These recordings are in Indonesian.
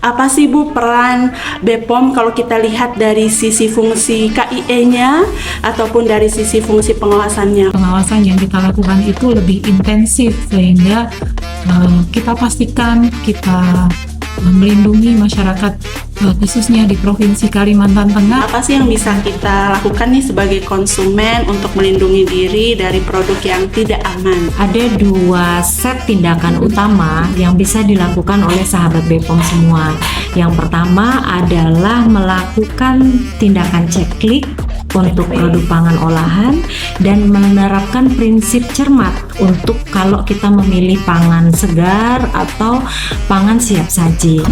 Apa sih Bu peran BPOM kalau kita lihat dari sisi fungsi KIE-nya ataupun dari sisi fungsi pengawasannya? Pengawasan yang kita lakukan itu lebih intensif sehingga kita pastikan kita melindungi masyarakat khususnya di Provinsi Kalimantan Tengah. Apa sih yang bisa kita lakukan nih sebagai konsumen untuk melindungi diri dari produk yang tidak aman? Ada 2 set tindakan utama yang bisa dilakukan oleh sahabat BPOM semua. Yang pertama adalah melakukan tindakan ceklik untuk produk pangan olahan dan menerapkan prinsip cermat untuk kalau kita memilih pangan segar atau pangan siap saji.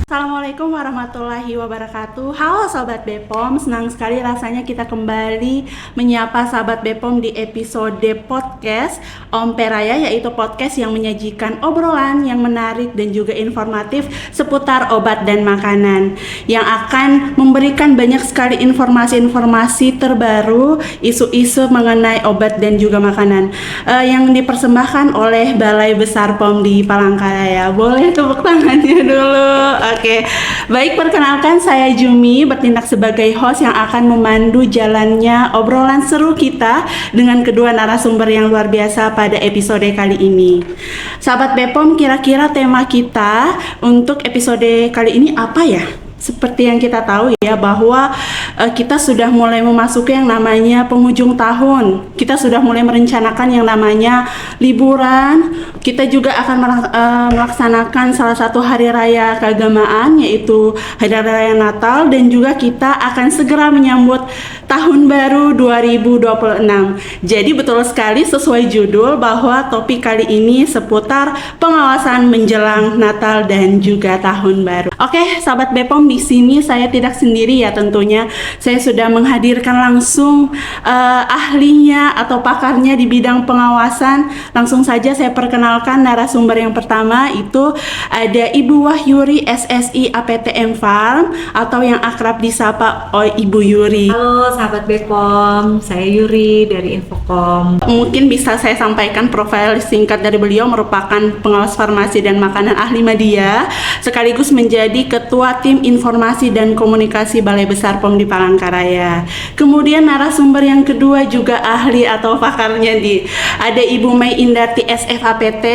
Assalamualaikum warahmatullahi wabarakatuh. Halo Sobat BPOM, senang sekali rasanya kita kembali menyapa Sahabat BPOM di episode podcast Om Peraya, yaitu podcast yang menyajikan obrolan yang menarik dan juga informatif seputar obat dan makanan, yang akan memberikan banyak sekali informasi-informasi terbaru, isu-isu mengenai obat dan juga makanan, yang dipersembahkan oleh Balai Besar POM di Palangkaraya. Boleh tepuk tangannya dulu. Oke, baik, perkenalkan saya Jumi, bertindak sebagai host yang akan memandu jalannya obrolan seru kita dengan kedua narasumber yang luar biasa pada episode kali ini. Sahabat BPOM, kira-kira tema kita untuk episode kali ini apa ya? Seperti yang kita tahu ya, bahwa kita sudah mulai memasuki yang namanya penghujung tahun. Kita sudah mulai merencanakan yang namanya liburan. Kita juga akan melaksanakan salah satu hari raya keagamaan, yaitu Hari Raya Natal, dan juga kita akan segera menyambut Tahun Baru 2026. Jadi betul sekali sesuai judul bahwa topik kali ini seputar pengawasan menjelang Natal dan juga Tahun Baru. Oke, sahabat BPOM, di sini saya tidak sendiri ya tentunya. Saya sudah menghadirkan langsung ahlinya atau pakarnya di bidang pengawasan. Langsung saja saya perkenalkan narasumber yang pertama, itu ada Ibu Wahyuri SSI APTM Farm atau yang akrab disapa Ibu Yuri. Halo sahabat BPOM, saya Yuri dari Infocom. Mungkin bisa saya sampaikan profil singkat dari beliau, merupakan pengawas farmasi dan makanan ahli media, sekaligus menjadi Ketua Tim Informasi dan Komunikasi Balai Besar POM di Palangkaraya. Kemudian narasumber yang kedua juga ahli atau pakarnya ada Ibu Mei Indarti SFAPT.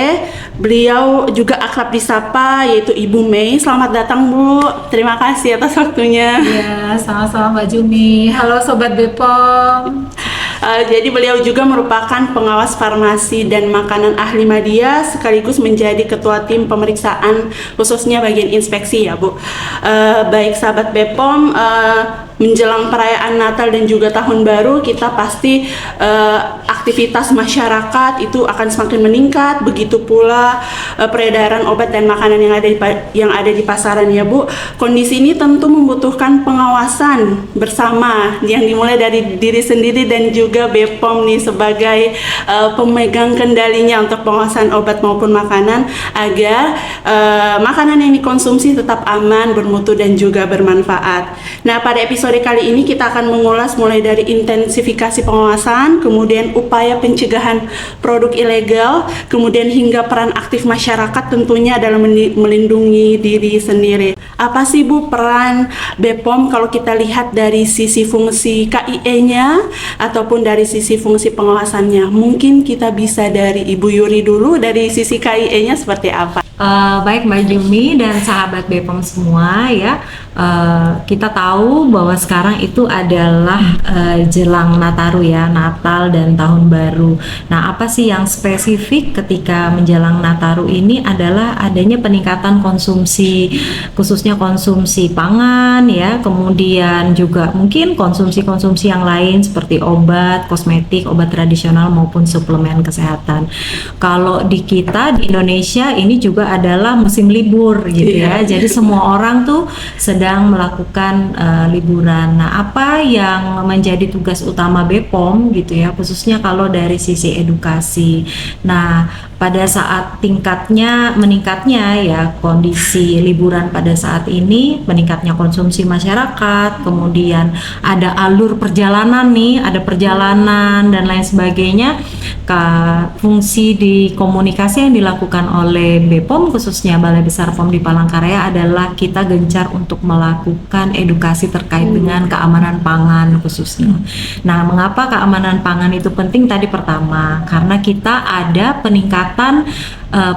Beliau juga akrab disapa yaitu Ibu Mei. Selamat datang Bu, terima kasih atas waktunya. Ya, sama-sama Mbak Jumi. Halo Sobat BPOM. Jadi beliau juga merupakan pengawas farmasi dan makanan ahli media, sekaligus menjadi ketua tim pemeriksaan khususnya bagian inspeksi ya Bu. Baik sahabat BPOM, menjelang perayaan Natal dan juga Tahun Baru, kita pasti aktivitas masyarakat itu akan semakin meningkat, begitu pula peredaran obat dan makanan yang ada di pasaran ya Bu. Kondisi ini tentu membutuhkan pengawasan bersama yang dimulai dari diri sendiri dan juga BPOM nih sebagai pemegang kendalinya untuk pengawasan obat maupun makanan, agar makanan yang dikonsumsi tetap aman, bermutu dan juga bermanfaat. Nah, pada episode kali ini kita akan mengulas mulai dari intensifikasi pengawasan, kemudian upaya pencegahan produk ilegal, kemudian hingga peran aktif masyarakat tentunya dalam melindungi diri sendiri. Apa sih Bu peran BPOM kalau kita lihat dari sisi fungsi KIE-nya ataupun dari sisi fungsi pengawasannya? Mungkin kita bisa dari Ibu Yuri dulu, dari sisi KIE-nya seperti apa? Baik Mbak Jumi dan sahabat BPOM semua ya, kita tahu bahwa sekarang itu adalah jelang Nataru ya, Natal dan Tahun Baru. Nah, apa sih yang spesifik ketika menjelang Nataru ini adalah adanya peningkatan konsumsi, khususnya konsumsi pangan ya, kemudian juga mungkin konsumsi-konsumsi yang lain seperti obat, kosmetik, obat tradisional maupun suplemen kesehatan. Kalau di kita di Indonesia ini juga adalah musim libur gitu ya. Jadi semua orang tuh sedang melakukan liburan. Nah, apa yang menjadi tugas utama BPOM gitu ya, khususnya kalau dari sisi edukasi. Nah, pada saat tingkatnya meningkatnya ya kondisi liburan pada saat ini, meningkatnya konsumsi masyarakat, kemudian ada alur perjalanan nih, ada perjalanan dan lain sebagainya. Fungsi di komunikasi yang dilakukan oleh BPOM khususnya Balai Besar POM di Palangkaraya adalah kita gencar untuk melakukan edukasi terkait dengan keamanan pangan khususnya. Nah, mengapa keamanan pangan itu penting? Tadi pertama, karena kita ada peningkatan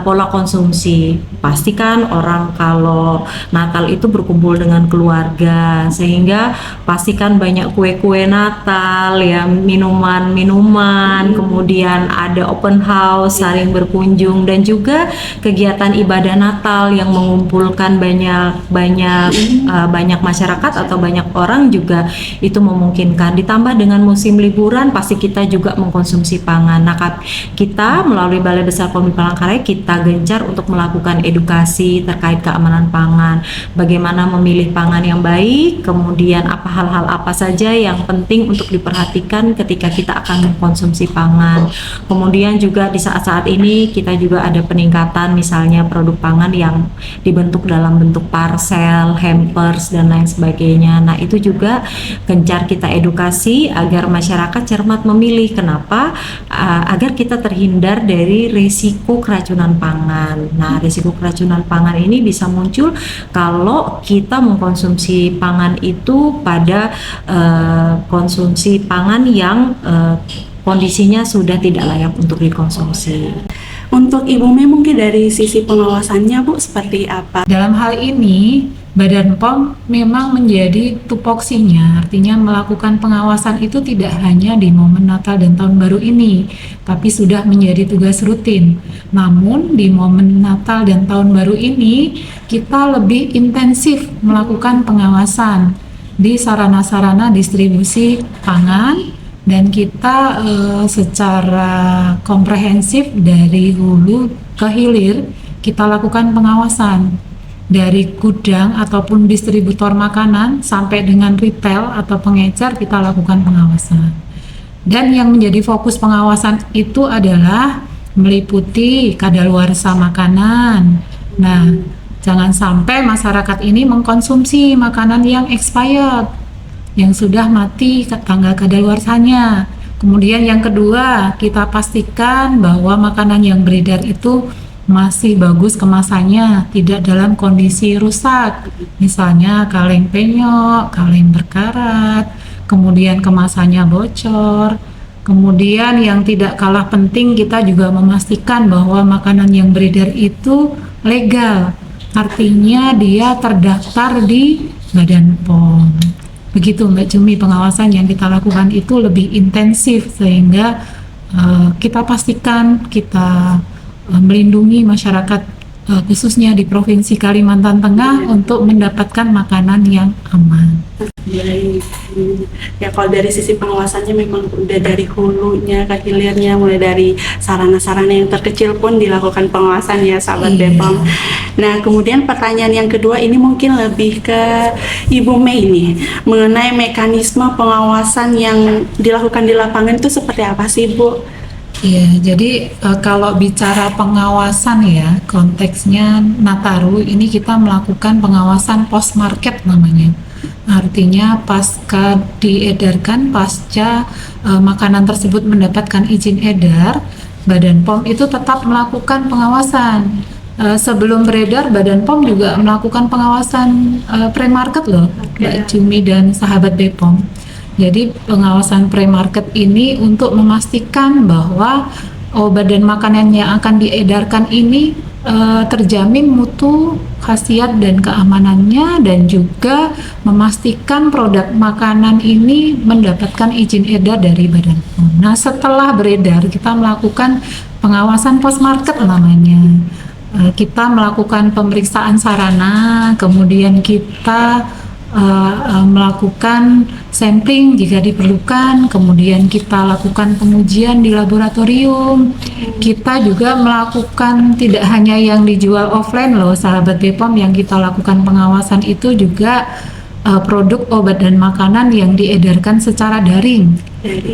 pola konsumsi. Pastikan orang kalau Natal itu berkumpul dengan keluarga, sehingga pastikan banyak kue-kue Natal ya, minuman-minuman, kemudian ada open house, saling berkunjung, dan juga kegiatan ibadah Natal yang mengumpulkan banyak masyarakat atau banyak orang juga itu memungkinkan. Ditambah dengan musim liburan, pasti kita juga mengkonsumsi pangan. Nah, kita melalui Balai Besar POM di Palangkaraya kita gencar untuk melakukan edukasi terkait keamanan pangan, bagaimana memilih pangan yang baik, kemudian hal-hal apa saja yang penting untuk diperhatikan ketika kita akan mengkonsumsi pangan. Kemudian juga di saat-saat ini kita juga ada peningkatan misalnya produk pangan yang dibentuk dalam bentuk parcel, hampers dan lain sebagainya. Nah, itu juga gencar kita edukasi agar masyarakat cermat memilih. Kenapa? Agar kita terhindar dari risiko keracunan pangan. Nah, risiko keracunan pangan ini bisa muncul kalau kita mengkonsumsi pangan itu pada konsumsi pangan yang kondisinya sudah tidak layak untuk dikonsumsi. Untuk Ibu Mei mungkin dari sisi pengawasannya Bu seperti apa? Dalam hal ini, Badan POM memang menjadi tupoksinya, artinya melakukan pengawasan itu tidak hanya di momen Natal dan Tahun Baru ini, tapi sudah menjadi tugas rutin. Namun di momen Natal dan Tahun Baru ini, kita lebih intensif melakukan pengawasan di sarana-sarana distribusi pangan, dan kita secara komprehensif dari hulu ke hilir kita lakukan pengawasan. Dari gudang ataupun distributor makanan sampai dengan retail atau pengecer kita lakukan pengawasan. Dan yang menjadi fokus pengawasan itu adalah meliputi kadaluarsa makanan. Nah, jangan sampai masyarakat ini mengkonsumsi makanan yang expired, yang sudah mati tanggal kadaluarsanya. Kemudian yang kedua, kita pastikan bahwa makanan yang beredar itu masih bagus kemasannya, tidak dalam kondisi rusak. Misalnya kaleng penyok, kaleng berkarat, kemudian kemasannya bocor. Kemudian yang tidak kalah penting, kita juga memastikan bahwa makanan yang beredar itu legal. Artinya dia terdaftar di Badan POM. Begitu Mbak Jumi, pengawasan yang kita lakukan itu lebih intensif sehingga kita pastikan kita melindungi masyarakat khususnya di Provinsi Kalimantan Tengah untuk mendapatkan makanan yang aman. Ya, kalau dari sisi pengawasannya memang udah dari hulunya ke hilirnya, mulai dari sarana-sarana yang terkecil pun dilakukan pengawasan ya sahabat BPOM. Nah, kemudian pertanyaan yang kedua ini mungkin lebih ke Ibu Mei nih, mengenai mekanisme pengawasan yang dilakukan di lapangan itu seperti apa sih Bu? Iya, jadi kalau bicara pengawasan ya, konteksnya Nataru ini kita melakukan pengawasan post market namanya. Artinya pasca diedarkan, pasca makanan tersebut mendapatkan izin edar, Badan POM itu tetap melakukan pengawasan. Sebelum beredar, Badan POM juga melakukan pengawasan pre-market loh, Mbak Jumi dan sahabat BPOM. Jadi pengawasan pre-market ini untuk memastikan bahwa obat dan makanan yang akan diedarkan ini terjamin mutu, khasiat dan keamanannya, dan juga memastikan produk makanan ini mendapatkan izin edar dari Badan POM. Nah, setelah beredar kita melakukan pengawasan post-market namanya. Kita melakukan pemeriksaan sarana, kemudian kita melakukan sampling jika diperlukan, kemudian kita lakukan pengujian di laboratorium. Kita juga melakukan tidak hanya yang dijual offline loh sahabat BPOM, yang kita lakukan pengawasan itu juga produk obat dan makanan yang diedarkan secara daring.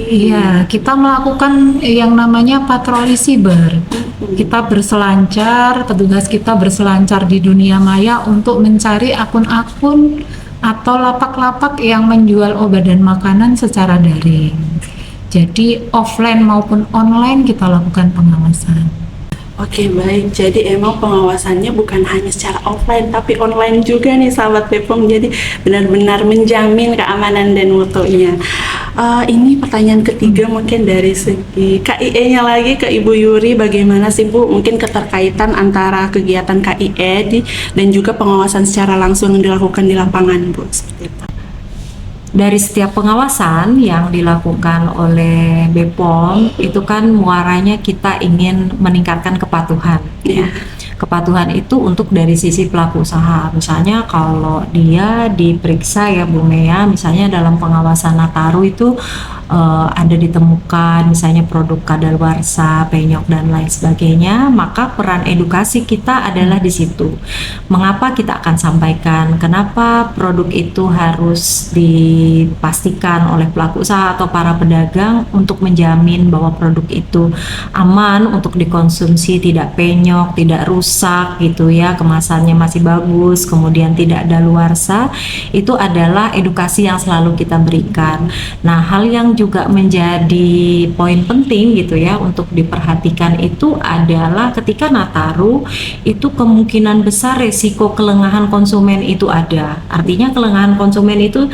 Iya, kita melakukan yang namanya patroli siber. Kita berselancar, petugas kita berselancar di dunia maya untuk mencari akun-akun atau lapak-lapak yang menjual obat dan makanan secara daring. Jadi offline maupun online kita lakukan pengawasan. Oke, baik. Jadi emang pengawasannya bukan hanya secara offline tapi online juga nih sahabat BPOM. Jadi benar-benar menjamin keamanan dan mutunya. Ini pertanyaan ketiga mungkin dari segi KIE-nya lagi ke Ibu Yuri, bagaimana sih Bu mungkin keterkaitan antara kegiatan KIE dan juga pengawasan secara langsung yang dilakukan di lapangan, Bu? Seperti itu. Dari setiap pengawasan yang dilakukan oleh BPOM itu kan muaranya kita ingin meningkatkan kepatuhan. Iya. Kepatuhan itu untuk dari sisi pelaku usaha. Misalnya kalau dia diperiksa ya Bu Mea, misalnya dalam pengawasan Nataru itu ada ditemukan misalnya produk kadaluarsa, penyok dan lain sebagainya, maka peran edukasi kita adalah di situ. Mengapa kita akan sampaikan kenapa produk itu harus dipastikan oleh pelaku usaha atau para pedagang untuk menjamin bahwa produk itu aman untuk dikonsumsi, tidak penyok, tidak rusak gitu ya, kemasannya masih bagus, kemudian tidak daluarsa. Itu adalah edukasi yang selalu kita berikan. Nah, hal yang juga menjadi poin penting gitu ya untuk diperhatikan itu adalah ketika Nataru itu kemungkinan besar resiko kelengahan konsumen itu ada. Artinya kelengahan konsumen itu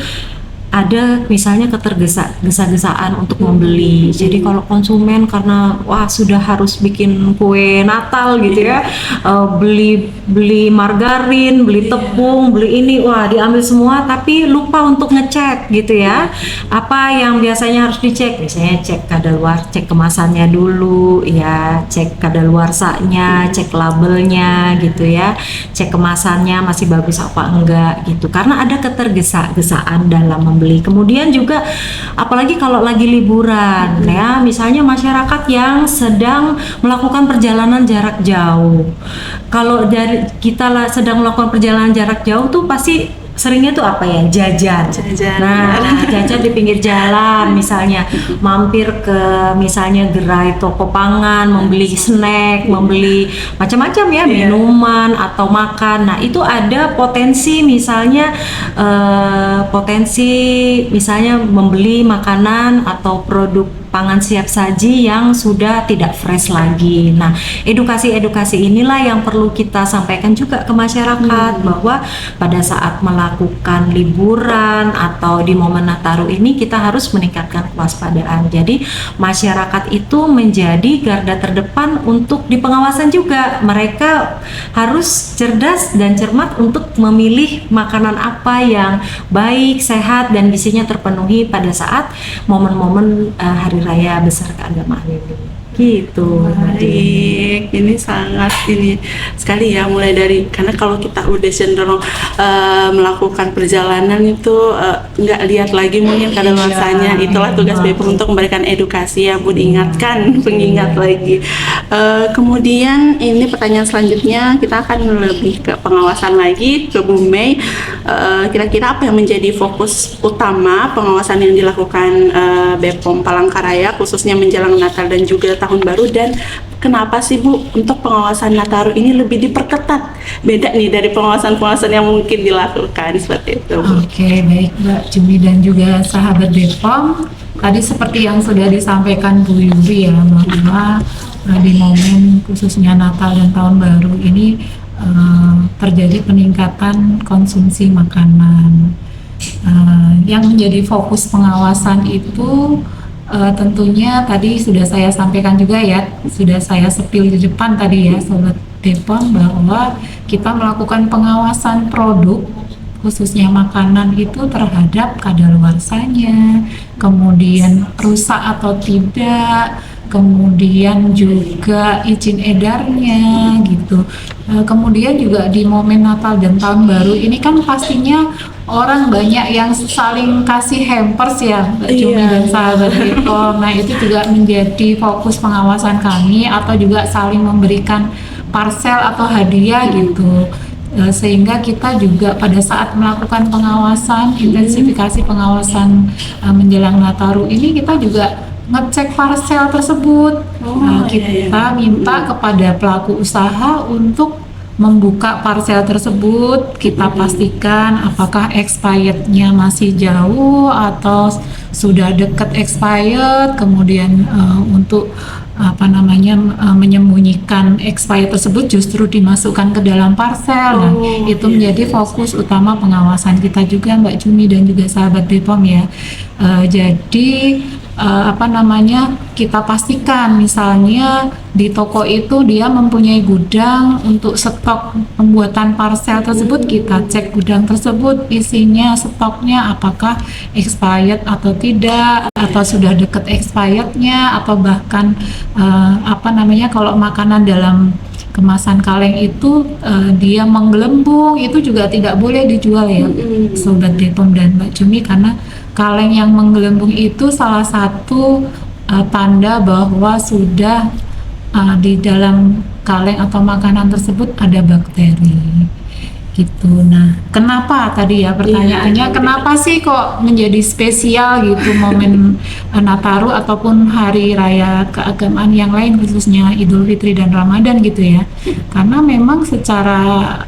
ada misalnya ketergesa-gesaan untuk membeli. Jadi kalau konsumen karena wah sudah harus bikin kue Natal gitu ya, beli margarin, beli tepung, beli ini, wah diambil semua tapi lupa untuk ngecek gitu ya. Apa yang biasanya harus dicek? Misalnya cek kemasannya dulu ya, cek kadaluarsanya, cek labelnya gitu ya, cek kemasannya masih bagus apa enggak gitu. Karena ada ketergesa-gesaan dalam membeli. Kemudian juga apalagi kalau lagi liburan ya, misalnya masyarakat yang sedang melakukan perjalanan jarak jauh. Kalau dari kita sedang melakukan perjalanan jarak jauh tuh pasti seringnya tuh apa ya, jajan. Nah, jajan di pinggir jalan misalnya, mampir ke misalnya gerai toko pangan, membeli snack, membeli macam-macam ya, minuman atau makan. Nah, itu ada potensi misalnya membeli makanan atau produk pangan siap saji yang sudah tidak fresh lagi. Nah, edukasi-edukasi inilah yang perlu kita sampaikan juga ke masyarakat bahwa pada saat melakukan liburan atau di momen Nataru ini kita harus meningkatkan kewaspadaan. Jadi masyarakat itu menjadi garda terdepan untuk di pengawasan juga. Mereka harus cerdas dan cermat untuk memilih makanan apa yang baik, sehat dan gizinya terpenuhi pada saat momen-momen hari raya besar keagamaan ini. Gitu. Baik, ini sangat ini sekali ya, mulai dari karena kalau kita udah cenderung melakukan perjalanan itu nggak lihat lagi mungkin kadaluarsanya. Itulah tugas BPOM untuk memberikan edukasi ya Bu, diingatkan, pengingat lagi. Kemudian ini pertanyaan selanjutnya kita akan lebih ke pengawasan lagi ke Bu Mei. Kira-kira apa yang menjadi fokus utama pengawasan yang dilakukan BPOM Palangkaraya khususnya menjelang Natal dan juga Tahun Baru, dan kenapa sih Bu untuk pengawasan Nataru ini lebih diperketat, beda nih dari pengawasan-pengawasan yang mungkin dilakukan seperti itu Bu? Oke, baik Mbak Jumi dan juga sahabat BPOM. Tadi seperti yang sudah disampaikan Bu Yuri ya, bahwa di momen khususnya Natal dan Tahun Baru ini terjadi peningkatan konsumsi makanan. Yang menjadi fokus pengawasan itu tentunya tadi sudah saya sampaikan juga ya, sudah saya sepil di depan tadi ya Sobat BPOM, bahwa kita melakukan pengawasan produk khususnya makanan itu terhadap kadaluarsanya, kemudian rusak atau tidak, kemudian juga izin edarnya gitu. Kemudian juga di momen Natal dan Tahun Baru ini kan pastinya orang banyak yang saling kasih hampers ya Mbak Jumi dan sahabat BPOM. Nah, itu juga menjadi fokus pengawasan kami, atau juga saling memberikan parcel atau hadiah gitu. sehingga kita juga pada saat melakukan pengawasan, intensifikasi pengawasan menjelang Nataru ini, kita juga ngecek parcel tersebut. Kita minta kepada pelaku usaha untuk membuka parcel tersebut, kita pastikan apakah expirednya masih jauh atau sudah dekat expired, kemudian untuk menyembunyikan expired tersebut justru dimasukkan ke dalam parcel. Nah, itu menjadi fokus utama pengawasan kita juga, Mbak Jumi dan juga sahabat BPOM ya. Jadi kita pastikan misalnya di toko itu dia mempunyai gudang untuk stok pembuatan parcel tersebut, kita cek gudang tersebut isinya, stoknya apakah expired atau tidak, atau sudah dekat expirednya, atau bahkan kalau makanan dalam kemasan kaleng itu dia menggelembung, itu juga tidak boleh dijual ya, Sobat BPOM dan Mbak Jumi, karena kaleng yang menggelembung itu salah satu tanda bahwa sudah di dalam kaleng atau makanan tersebut ada bakteri gitu. Nah, kenapa tadi ya pertanyaannya, kenapa sih kok menjadi spesial gitu momen Nataru ataupun hari raya keagamaan yang lain, khususnya Idul Fitri dan Ramadan gitu ya? Karena memang secara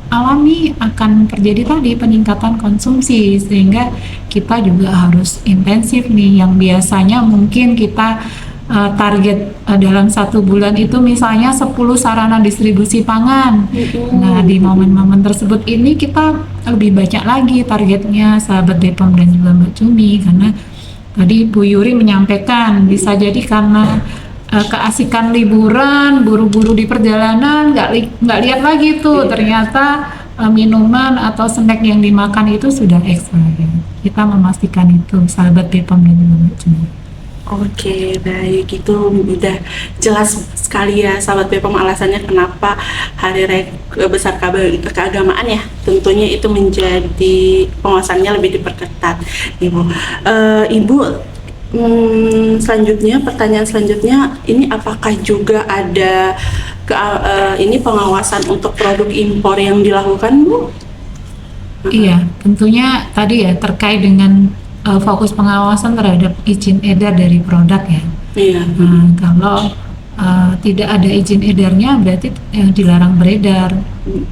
alami akan terjadi tadi peningkatan konsumsi, sehingga kita juga harus intensif nih, yang biasanya mungkin kita target dalam 1 bulan itu misalnya 10 sarana distribusi pangan. Nah, di momen-momen tersebut ini kita lebih banyak lagi targetnya, sahabat BPOM dan juga Mbak Jumi, karena tadi Bu Yuri menyampaikan bisa jadi karena keasikan liburan, buru-buru di perjalanan, nggak lihat lagi tuh ternyata minuman atau snack yang dimakan itu sudah expired. Kita memastikan itu, sahabat BPOM dan juga Mbak Jumi. Oke, baik, itu udah jelas sekali ya sahabat BPOM alasannya kenapa hari raya besar keagamaan ya, tentunya itu menjadi pengawasannya lebih diperketat, Ibu. Ibu, pertanyaan selanjutnya, ini apakah juga ada ini pengawasan untuk produk impor yang dilakukan, Bu? Iya, tentunya tadi ya terkait dengan fokus pengawasan terhadap izin edar dari produk ya. Iya. Kalau tidak ada izin edarnya berarti dilarang beredar.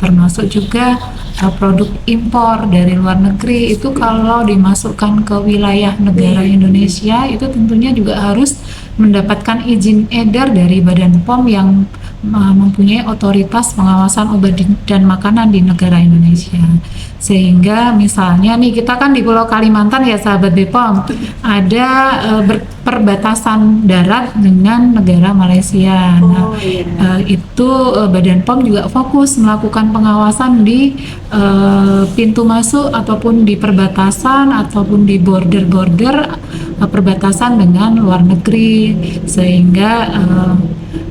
Termasuk juga produk impor dari luar negeri itu kalau dimasukkan ke wilayah negara Indonesia itu tentunya juga harus mendapatkan izin edar dari Badan POM yang mempunyai otoritas pengawasan obat dan makanan di negara Indonesia. Sehingga misalnya nih, kita kan di Pulau Kalimantan ya sahabat BPOM, ada perbatasan darat dengan negara Malaysia. Itu Badan POM juga fokus melakukan pengawasan di pintu masuk ataupun di perbatasan ataupun di border perbatasan dengan luar negeri, sehingga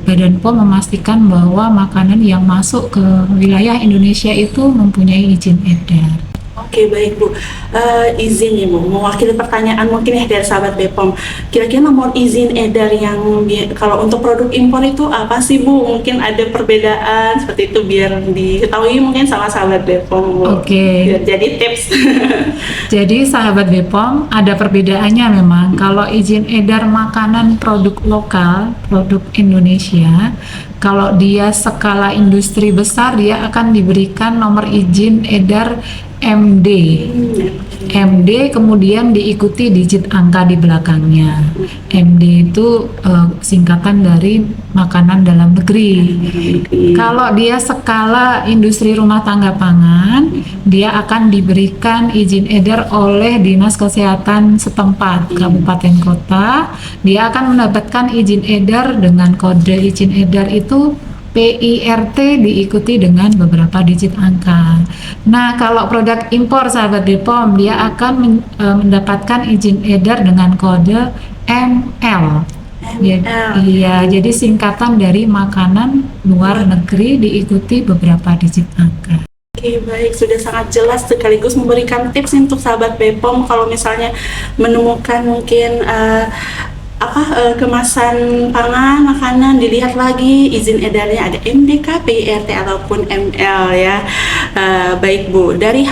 Badan POM memastikan bahwa makanan yang masuk ke wilayah Indonesia itu mempunyai izin edar. Oke, baik Bu. Izin ya Bu, mewakili pertanyaan mungkin ya dari sahabat BPOM. Kira-kira nomor izin edar yang kalau untuk produk impor itu apa sih Bu? Mungkin ada perbedaan seperti itu biar diketahui mungkin sama sahabat BPOM Bu. Oke. Biar jadi tips. Jadi sahabat BPOM ada perbedaannya memang. Kalau izin edar makanan produk lokal, produk Indonesia, kalau dia skala industri besar dia akan diberikan nomor izin edar MD. MD kemudian diikuti digit angka di belakangnya. MD itu singkatan dari makanan dalam negeri. Kalau dia skala industri rumah tangga pangan, dia akan diberikan izin edar oleh Dinas Kesehatan setempat kabupaten kota. Dia akan mendapatkan izin edar dengan kode izin edar itu PIRT diikuti dengan beberapa digit angka. Nah, kalau produk impor sahabat BPOM, dia akan mendapatkan izin edar dengan kode ML. Iya, jadi singkatan dari makanan luar negeri diikuti beberapa digit angka. Oke, baik, sudah sangat jelas sekaligus memberikan tips untuk sahabat BPOM kalau misalnya menemukan mungkin kemasan pangan, makanan dilihat lagi izin edarnya ada MDK, PIRT ataupun ML ya. Baik Bu, dari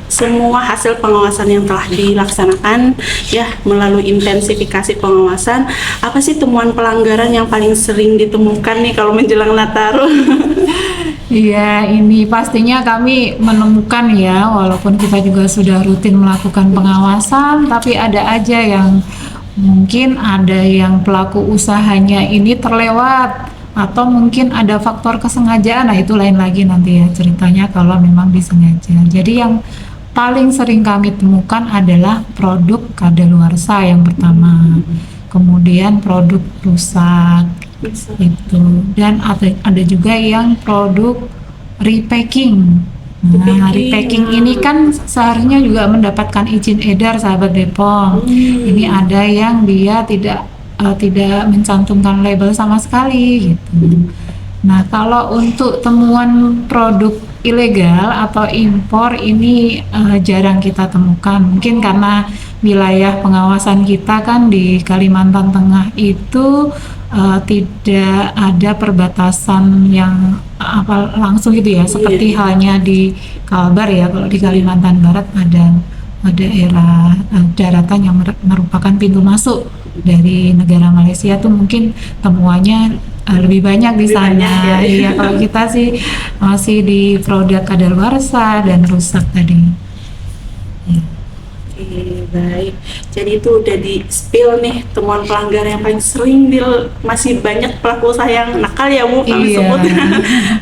semua hasil pengawasan yang telah dilaksanakan ya melalui intensifikasi pengawasan, apa sih temuan pelanggaran yang paling sering ditemukan nih kalau menjelang Nataru? Iya, ini pastinya kami menemukan ya, walaupun kita juga sudah rutin melakukan pengawasan, tapi ada aja yang mungkin ada yang pelaku usahanya ini terlewat, atau mungkin ada faktor kesengajaan. Nah, itu lain lagi nanti ya ceritanya kalau memang disengaja. Jadi yang paling sering kami temukan adalah produk kadaluarsa yang pertama, kemudian produk rusak itu, dan ada juga yang produk repacking. Nah, repacking ini kan seharusnya juga mendapatkan izin edar sahabat Bepom. Ini ada yang dia tidak mencantumkan label sama sekali gitu. Nah, kalau untuk temuan produk ilegal atau impor ini jarang kita temukan. Mungkin karena wilayah pengawasan kita kan di Kalimantan Tengah itu tidak ada perbatasan yang langsung gitu ya, seperti halnya di Kalbar ya. Kalau di Kalimantan Barat ada daerah daratan yang merupakan pintu masuk dari negara Malaysia tuh mungkin temuannya lebih banyak di sana. Iya, kalau kita sih masih di produk kadaluarsa dan rusak tadi. Ya. Oke, baik. Jadi itu udah di spill nih temuan pelanggaran yang paling sering masih banyak pelaku usaha yang nakal ya Bu kami sebut.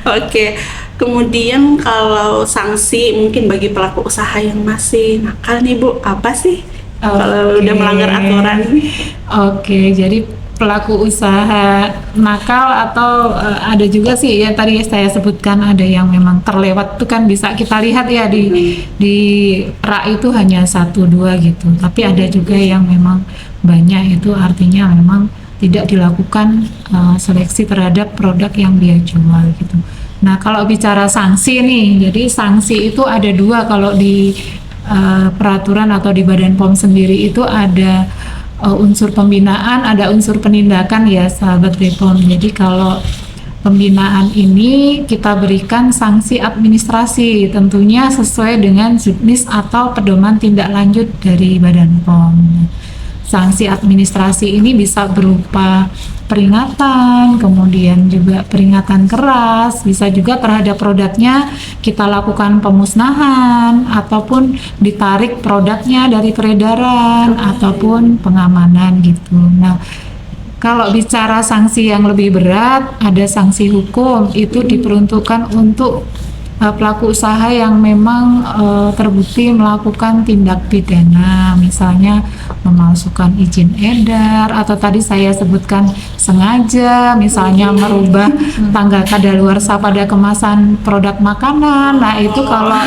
Oke. Kemudian kalau sanksi mungkin bagi pelaku usaha yang masih nakal nih Bu, apa sih kalau udah melanggar aturan? Oke, jadi pelaku usaha nakal atau ada juga sih ya tadi saya sebutkan ada yang memang terlewat, itu kan bisa kita lihat ya di rak itu hanya 1-2 gitu, tapi ada juga yang memang banyak, itu artinya memang tidak dilakukan seleksi terhadap produk yang dia jual gitu. Nah, kalau bicara sanksi nih, jadi sanksi itu ada 2 kalau di peraturan atau di Badan POM sendiri itu ada unsur pembinaan, ada unsur penindakan ya sahabat Bepom. Jadi kalau pembinaan ini kita berikan sanksi administrasi, tentunya sesuai dengan juknis atau pedoman tindak lanjut dari Badan POM. Sanksi administrasi ini bisa berupa peringatan, kemudian juga peringatan keras, bisa juga terhadap produknya kita lakukan pemusnahan ataupun ditarik produknya dari peredaran ataupun pengamanan gitu. Nah, kalau bicara sanksi yang lebih berat, ada sanksi hukum, itu diperuntukkan untuk pelaku usaha yang memang terbukti melakukan tindak pidana, misalnya memalsukan izin edar, atau tadi saya sebutkan sengaja, misalnya merubah tanggal kadaluarsa pada kemasan produk makanan. Nah, itu kalau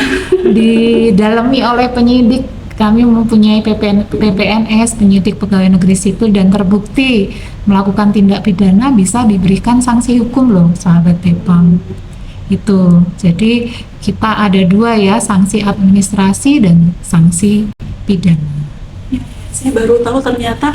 didalami oleh penyidik, kami mempunyai PPNS, penyidik pegawai negeri sipil, dan terbukti melakukan tindak pidana, bisa diberikan sanksi hukum loh sahabat Bepom. Itu jadi kita ada 2 ya, sanksi administrasi dan sanksi pidana. Saya baru tahu ternyata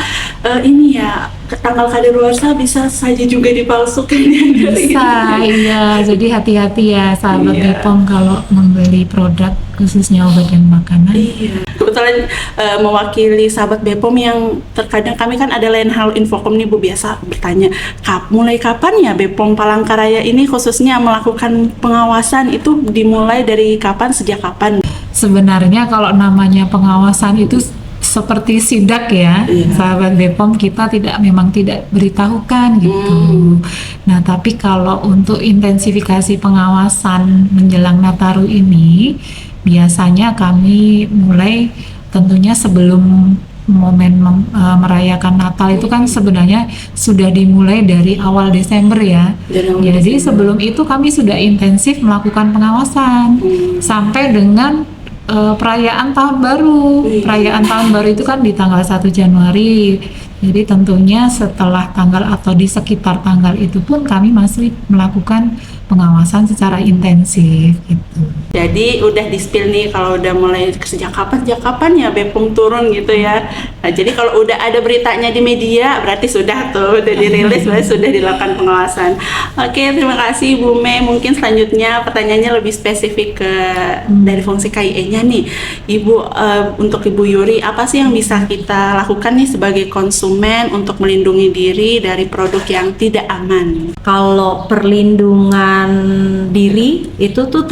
ini ya tanggal kadaluarsa bisa saja juga dipalsukan ya. Bisa, iya. Jadi hati-hati ya sahabat Bepom kalau membeli produk khususnya obat dan makanan. Iya. Kebetulan mewakili sahabat Bepom yang terkadang kami kan ada lain hal Infocom nih Bu, biasa bertanya mulai kapan ya Bepom Palangkaraya ini khususnya melakukan pengawasan, itu dimulai dari kapan, sejak kapan? Sebenarnya kalau namanya pengawasan itu seperti sidak ya, sahabat Bepom, kita memang tidak beritahukan gitu. Nah, tapi kalau untuk intensifikasi pengawasan menjelang Nataru ini, biasanya kami mulai tentunya sebelum momen merayakan Natal itu kan sebenarnya sudah dimulai dari awal Desember ya. Jadi sebelum itu kami sudah intensif melakukan pengawasan sampai dengan perayaan tahun baru. Perayaan tahun baru itu kan di tanggal 1 Januari. Jadi tentunya setelah tanggal atau di sekitar tanggal itu pun kami masih melakukan pengawasan secara intensif gitu. Jadi udah di-spill nih kalau udah mulai sejak kapan ya Bepom turun gitu ya Nah, jadi kalau udah ada beritanya di media, berarti sudah tuh, udah dirilis, berarti sudah dilakukan pengawasan. Oke, terima kasih Bu Mei. Mungkin selanjutnya pertanyaannya lebih spesifik ke dari fungsi KIE-nya nih. Ibu, untuk Ibu Yuri, apa sih yang bisa kita lakukan nih sebagai konsumen untuk melindungi diri dari produk yang tidak aman? Kalau perlindungan diri itu tuh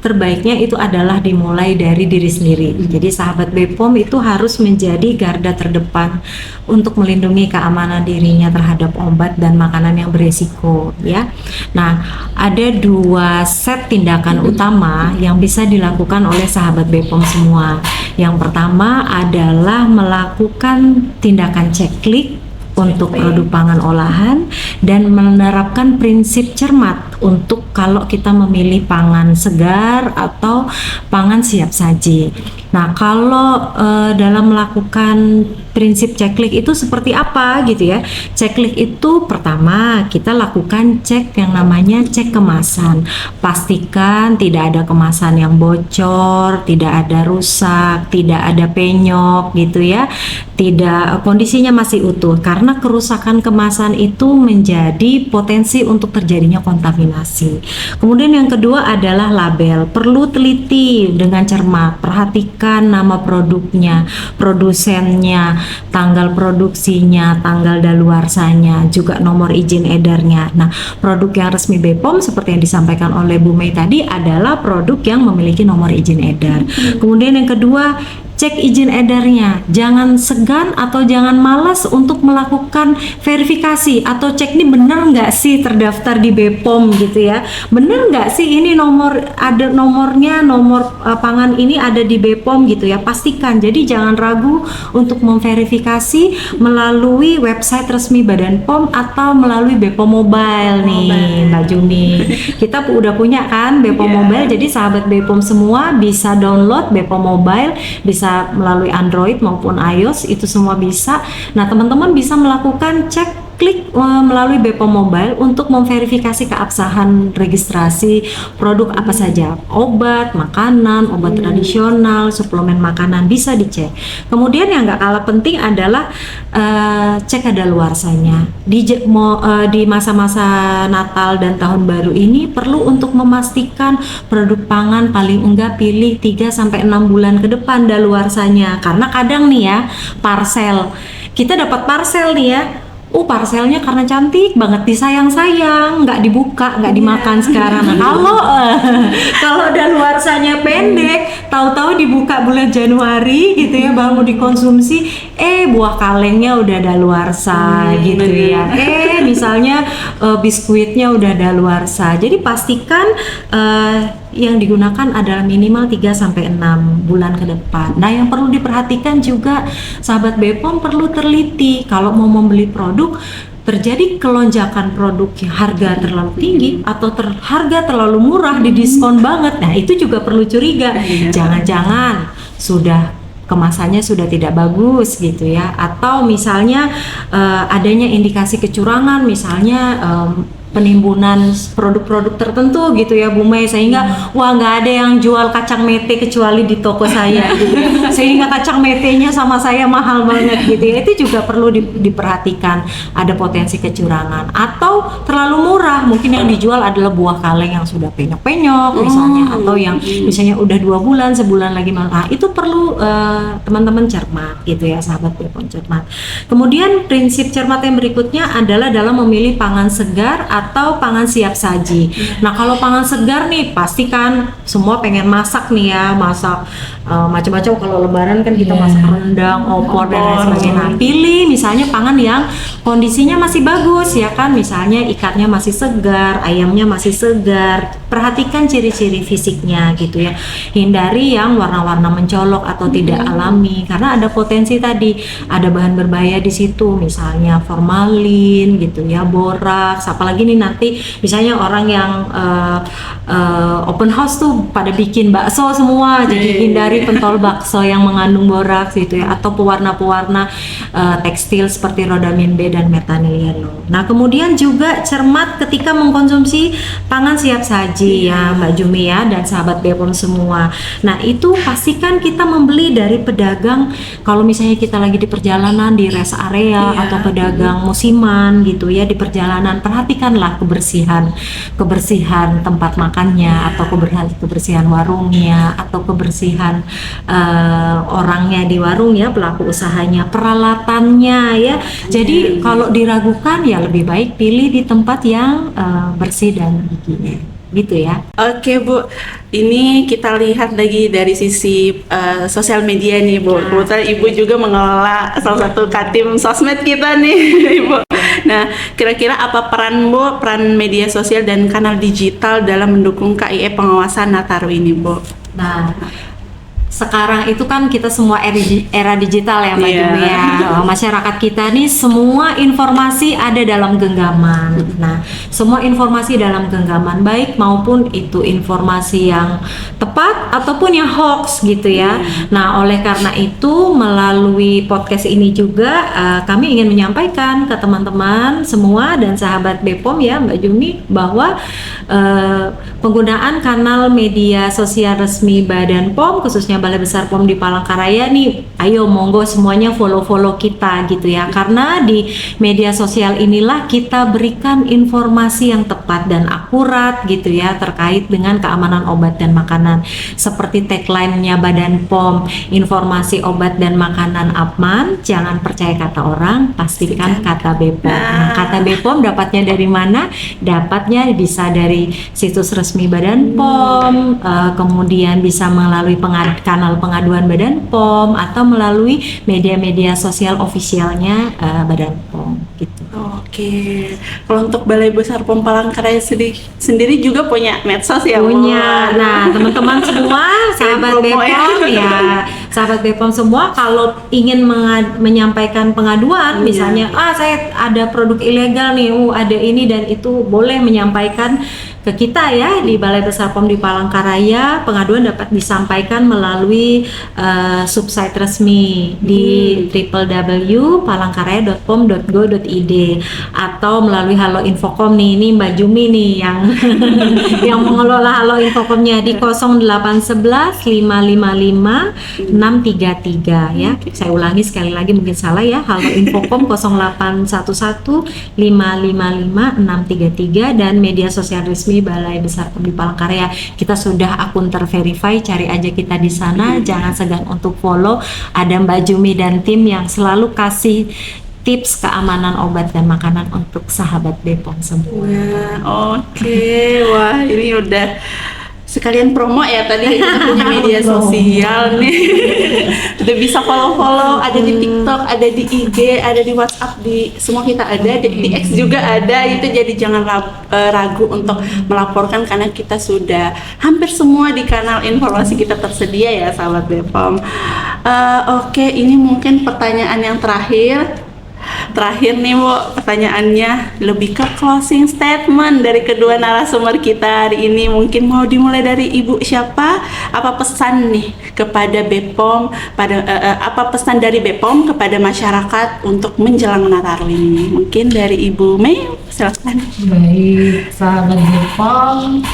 terbaiknya itu adalah dimulai dari diri sendiri. Jadi sahabat BPOM itu harus menjadi garda terdepan untuk melindungi keamanan dirinya terhadap obat dan makanan yang beresiko, ya. Nah, ada 2 set tindakan utama yang bisa dilakukan oleh sahabat BPOM semua. Yang pertama adalah melakukan tindakan ceklik untuk produk pangan olahan dan menerapkan prinsip cermat untuk kalau kita memilih pangan segar atau pangan siap saji. Nah, kalau dalam melakukan prinsip ceklik itu seperti apa gitu ya? Ceklik itu pertama kita lakukan cek yang namanya cek kemasan. Pastikan tidak ada kemasan yang bocor, tidak ada rusak, tidak ada penyok gitu ya. Tidak, kondisinya masih utuh karena kerusakan kemasan itu menjadi potensi untuk terjadinya kontaminasi. Kemudian yang kedua adalah label. Perlu teliti dengan cermat, perhatikan nama produknya, produsennya, tanggal produksinya, tanggal daluarsanya, juga nomor izin edarnya. Nah, produk yang resmi BPOM seperti yang disampaikan oleh Bu Mei tadi adalah produk yang memiliki nomor izin edar. Kemudian yang kedua, cek izin edarnya, jangan segan atau jangan malas untuk melakukan verifikasi atau cek ini bener nggak sih terdaftar di BPOM gitu ya, bener nggak sih ini nomor, ada nomornya, nomor pangan ini ada di BPOM gitu ya, pastikan. Jadi jangan ragu untuk memverifikasi melalui website resmi Badan POM atau melalui BPOM Mobile nih Mbak Juni. Kita udah punya kan BPOM Mobile, jadi sahabat BPOM semua bisa download BPOM Mobile, bisa melalui Android maupun iOS, itu semua bisa. Nah, teman-teman bisa melakukan cek klik melalui BPOM Mobile untuk memverifikasi keabsahan registrasi produk apa saja, obat, makanan, obat tradisional, suplemen makanan bisa dicek. Kemudian yang nggak kalah penting adalah cek kadaluarsanya. Di masa-masa Natal dan Tahun Baru ini perlu untuk memastikan produk pangan paling enggak pilih 3-6 bulan ke depan daluarsanya, karena kadang nih ya parcel, kita dapat parcel nih ya, parselnya karena cantik banget disayang-sayang, nggak dibuka, nggak dimakan sekarang. Nah, kalau daluarsanya pendek, tahu-tahu dibuka bulan Januari gitu ya, baru dikonsumsi, buah kalengnya udah daluarsa gitu ya. Misalnya biskuitnya udah daluarsa. Jadi pastikan yang digunakan adalah minimal 3-6 bulan ke depan. Nah, yang perlu diperhatikan juga sahabat BPOM perlu teliti kalau mau membeli produk, terjadi kelonjakan produk harga terlalu tinggi atau harga terlalu murah, didiskon banget. Nah, itu juga perlu curiga. Jangan-jangan sudah kemasannya sudah tidak bagus gitu ya, atau misalnya adanya indikasi kecurangan, misalnya penimbunan produk-produk tertentu gitu ya Bu Mei, sehingga wah nggak ada yang jual kacang mete kecuali di toko saya gitu ya. Sehingga kacang metenya sama saya mahal banget gitu ya. Itu juga perlu diperhatikan, ada potensi kecurangan. Atau terlalu murah, mungkin yang dijual adalah buah kaleng yang sudah penyok-penyok misalnya, atau yang misalnya udah 2 bulan, sebulan lagi malah. Itu perlu teman-teman cermat gitu ya sahabat BPOM, cermat. Kemudian prinsip cermat yang berikutnya adalah dalam memilih pangan segar atau pangan siap saji. Nah, kalau pangan segar nih, pastikan semua pengen masak nih ya, masak macam-macam. Kalau lebaran kan kita masak rendang, opor dan lain sebagainya. Nah, pilih misalnya pangan yang kondisinya masih bagus ya kan, misalnya ikannya masih segar, ayamnya masih segar. Perhatikan ciri-ciri fisiknya gitu ya. Hindari yang warna-warna mencolok atau tidak alami, karena ada potensi tadi ada bahan berbahaya di situ, misalnya formalin gitu ya, boraks, apalagi nih ini nanti misalnya orang yang open house tuh pada bikin bakso semua, jadi hindari pentol bakso yang mengandung boraks gitu ya, atau pewarna-pewarna tekstil seperti rodamin B dan metanil yellow. Nah kemudian juga cermat ketika mengkonsumsi pangan siap saji ya Mbak Jumi ya, dan sahabat BPOM semua. Nah itu pastikan kita membeli dari pedagang, kalau misalnya kita lagi di perjalanan di rest area atau pedagang musiman gitu ya di perjalanan, perhatikanlah kebersihan tempat makannya, atau kebersihan warungnya, atau kebersihan orangnya di warung ya, pelaku usahanya, peralatannya ya. Jadi kalau diragukan ya lebih baik pilih di tempat yang bersih dan higienis gitu ya. Oke Bu, ini kita lihat lagi dari sisi sosial media nih Bu. Kebetulan Ibu juga mengelola salah satu katim sosmed kita nih Ibu. Nah, kira-kira apa peran media sosial dan kanal digital dalam mendukung KIE pengawasan Nataru ini Bu? Nah, sekarang itu kan kita semua era digital ya Mbak Jumi ya. Masyarakat kita nih semua informasi ada dalam genggaman. Nah, semua informasi dalam genggaman, baik maupun itu informasi yang tepat ataupun yang hoax gitu ya. Nah, oleh karena itu melalui podcast ini juga kami ingin menyampaikan ke teman-teman semua dan sahabat BPOM ya Mbak Jumi, bahwa penggunaan kanal media sosial resmi Badan POM khususnya Balai Besar POM di Palangkaraya nih, ayo monggo semuanya follow kita gitu ya, karena di media sosial inilah kita berikan informasi yang tepat dan akurat gitu ya terkait dengan keamanan obat dan makanan. Seperti tagline-nya Badan POM, informasi obat dan makanan aman, jangan percaya kata orang, pastikan kata BPOM. Nah, kata BPOM dapatnya dari mana? Dapatnya bisa dari situs resmi Badan POM, kemudian bisa melalui kanal pengaduan Badan POM, atau melalui media-media sosial ofisialnya Badan POM gitu. Oke, kalau untuk Balai Besar POM Palangkaraya sendiri juga punya medsos ya? Punya. Nah, teman-teman semua, sahabat BPOM ya, sahabat BPOM semua, kalau ingin menyampaikan pengaduan, misalnya, saya ada produk ilegal nih, ada ini dan itu, boleh menyampaikan ke kita ya di Balai Besar POM di Palangkaraya. Pengaduan dapat disampaikan melalui subsite resmi di www.palangkaraya.pom.go.id atau melalui Halo Infocom nih, ini Mbak Jumi nih yang yang mengelola Halo Infocomnya di 0811 555 633 ya. Saya ulangi sekali lagi, mungkin salah ya. Halo Infocom 0811 555 633 dan media sosial resmi Balai Besar POM di Palangkaraya. Kita sudah akun terverify, cari aja kita di sana. Jangan segan untuk follow. Ada Mbak Jumi dan tim yang selalu kasih tips keamanan obat dan makanan untuk sahabat BPOM semua. Oke, wah ini udah sekalian promo ya, tadi kita punya media sosial nih. Udah bisa follow, ada di TikTok, ada di IG, ada di WhatsApp, di semua kita ada, di X juga ada. Itu jadi jangan ragu untuk melaporkan, karena kita sudah hampir semua di kanal informasi kita tersedia ya sahabat BPOM. Oke, ini mungkin pertanyaan yang terakhir nih Bu, pertanyaannya lebih ke closing statement dari kedua narasumber kita hari ini. Mungkin mau dimulai dari Ibu siapa? Apa pesan nih kepada BPOM, apa pesan dari BPOM kepada masyarakat untuk menjelang Nataru ini? Mungkin dari Ibu Mei, silakan. Baik, sahabat BPOM,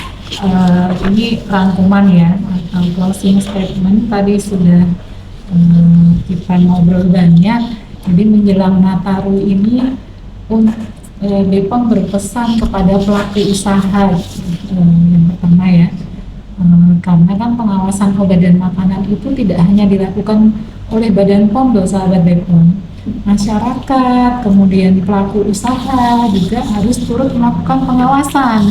ini rangkuman ya atau closing statement. Tadi sudah kita ngobrol banyak. Jadi menjelang Nataru ini BPOM berpesan kepada pelaku usaha yang pertama ya, karena kan pengawasan obat dan makanan itu tidak hanya dilakukan oleh Badan POM loh sahabat BPOM, masyarakat, kemudian pelaku usaha juga harus turut melakukan pengawasan.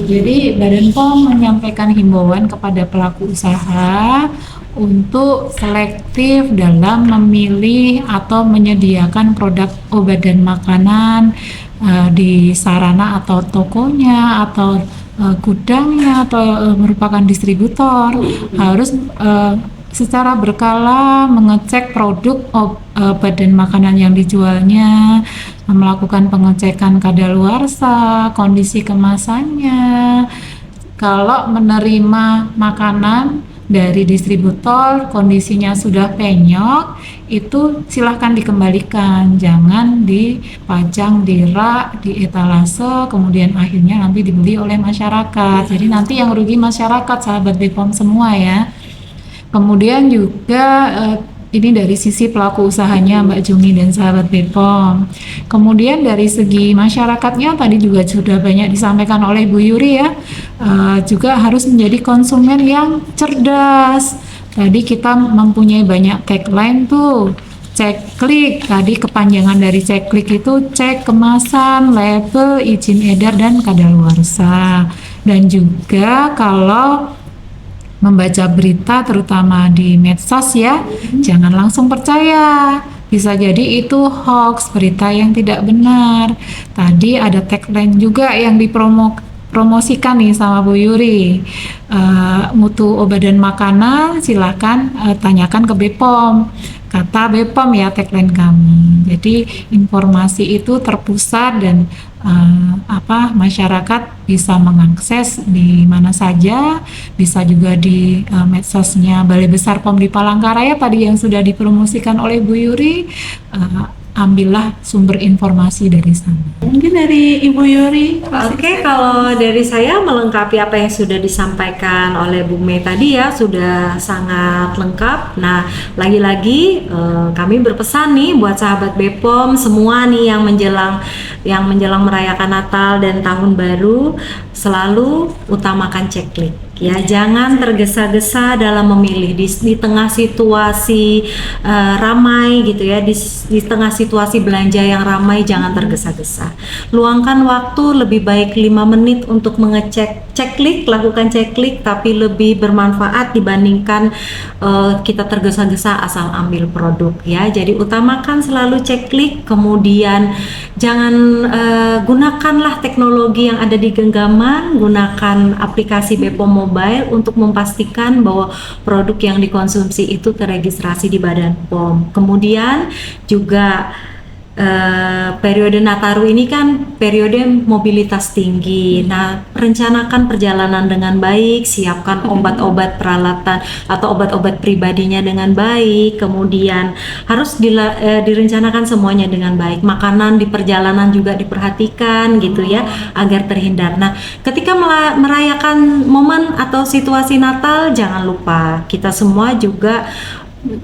Jadi Badan POM menyampaikan himbauan kepada pelaku usaha untuk selektif dalam memilih atau menyediakan produk obat dan makanan di sarana atau tokonya atau gudangnya atau merupakan distributor. Harus secara berkala mengecek produk obat dan makanan yang dijualnya, melakukan pengecekan kadaluarsa, kondisi kemasannya. Kalau menerima makanan dari distributor kondisinya sudah penyok, itu silahkan dikembalikan, jangan dipajang di rak, di etalase, kemudian akhirnya nanti dibeli oleh masyarakat. Jadi nanti yang rugi masyarakat, sahabat BPOM semua ya. Kemudian juga ini dari sisi pelaku usahanya Mbak Jumi dan sahabat BPOM. Kemudian dari segi masyarakatnya tadi juga sudah banyak disampaikan oleh Bu Yuri ya, juga harus menjadi konsumen yang cerdas. Tadi kita mempunyai banyak tagline tuh, cek klik, tadi kepanjangan dari cek klik itu cek kemasan, label, izin edar dan kadaluarsa. Dan juga kalau membaca berita terutama di medsos ya, jangan langsung percaya. Bisa jadi itu hoax, berita yang tidak benar. Tadi ada tagline juga yang dipromosikan nih sama Bu Yuri. Mutu obat dan makanan silakan tanyakan ke BPOM. Kata BPOM ya tagline kami. Jadi informasi itu terpusat dan masyarakat bisa mengakses di mana saja, bisa juga di medsosnya Balai Besar POM di Palangkaraya tadi yang sudah dipromosikan oleh Bu Yuri. Ambillah sumber informasi dari sana. Mungkin dari Ibu Yuri. Oke, kalau dari saya melengkapi apa yang sudah disampaikan oleh Bu Mei tadi ya, sudah sangat lengkap. Nah, lagi-lagi kami berpesan nih buat sahabat BPOM semua nih yang menjelang merayakan Natal dan Tahun Baru, selalu utamakan cek klik. Ya, jangan tergesa-gesa dalam memilih di tengah situasi ramai gitu ya, di tengah situasi belanja yang ramai, jangan tergesa-gesa. Luangkan waktu lebih baik 5 menit untuk mengecek ceklik, lakukan ceklik, tapi lebih bermanfaat dibandingkan kita tergesa-gesa asal ambil produk ya. Jadi utamakan selalu ceklik, kemudian jangan gunakanlah teknologi yang ada di genggaman, gunakan aplikasi BPOM Mobile untuk memastikan bahwa produk yang dikonsumsi itu terregistrasi di Badan POM. Kemudian juga periode Nataru ini kan periode mobilitas tinggi. Nah, rencanakan perjalanan dengan baik, siapkan obat-obat peralatan atau obat-obat pribadinya dengan baik. Kemudian harus direncanakan semuanya dengan baik. Makanan di perjalanan juga diperhatikan gitu ya, agar terhindar. Nah, ketika merayakan momen atau situasi Natal, jangan lupa kita semua juga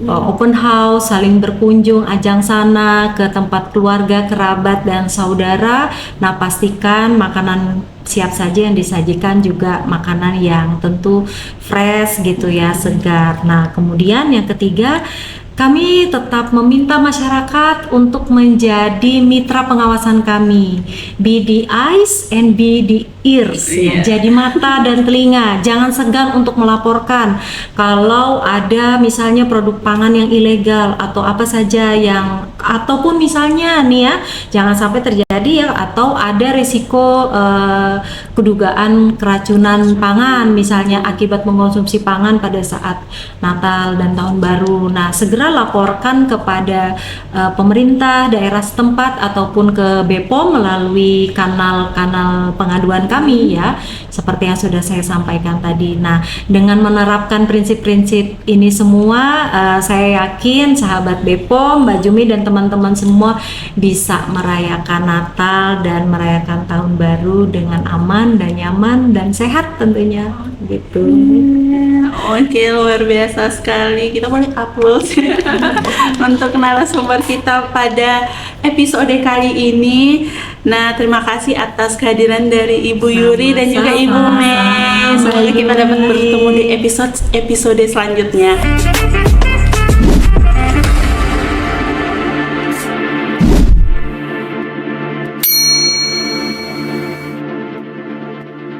open house, saling berkunjung, ajang sana ke tempat keluarga, kerabat dan saudara. Nah, pastikan makanan siap saja yang disajikan juga makanan yang tentu fresh gitu ya, segar. Nah, kemudian yang ketiga, kami tetap meminta masyarakat untuk menjadi mitra pengawasan kami. Be the eyes and be the ears. Jadi mata dan telinga. Jangan segan untuk melaporkan kalau ada misalnya produk pangan yang ilegal atau apa saja yang, ataupun misalnya nih ya, jangan sampai terjadi ya, atau ada risiko kedugaan keracunan pangan misalnya akibat mengkonsumsi pangan pada saat Natal dan Tahun Baru. Nah, segera laporkan kepada pemerintah daerah setempat ataupun ke BPOM melalui kanal-kanal pengaduan kami ya, seperti yang sudah saya sampaikan tadi. Nah, dengan menerapkan prinsip-prinsip ini semua, saya yakin sahabat BPOM, Mbak Jumi dan teman-teman semua bisa merayakan Natal dan merayakan Tahun Baru dengan aman dan nyaman dan sehat tentunya gitu. Oke, luar biasa sekali. Kita boleh applause untuk narasumber kita pada episode kali ini. Nah, terima kasih atas kehadiran dari Ibu Yuri dan juga Ibu Mei. Semoga kita dapat bertemu di episode selanjutnya.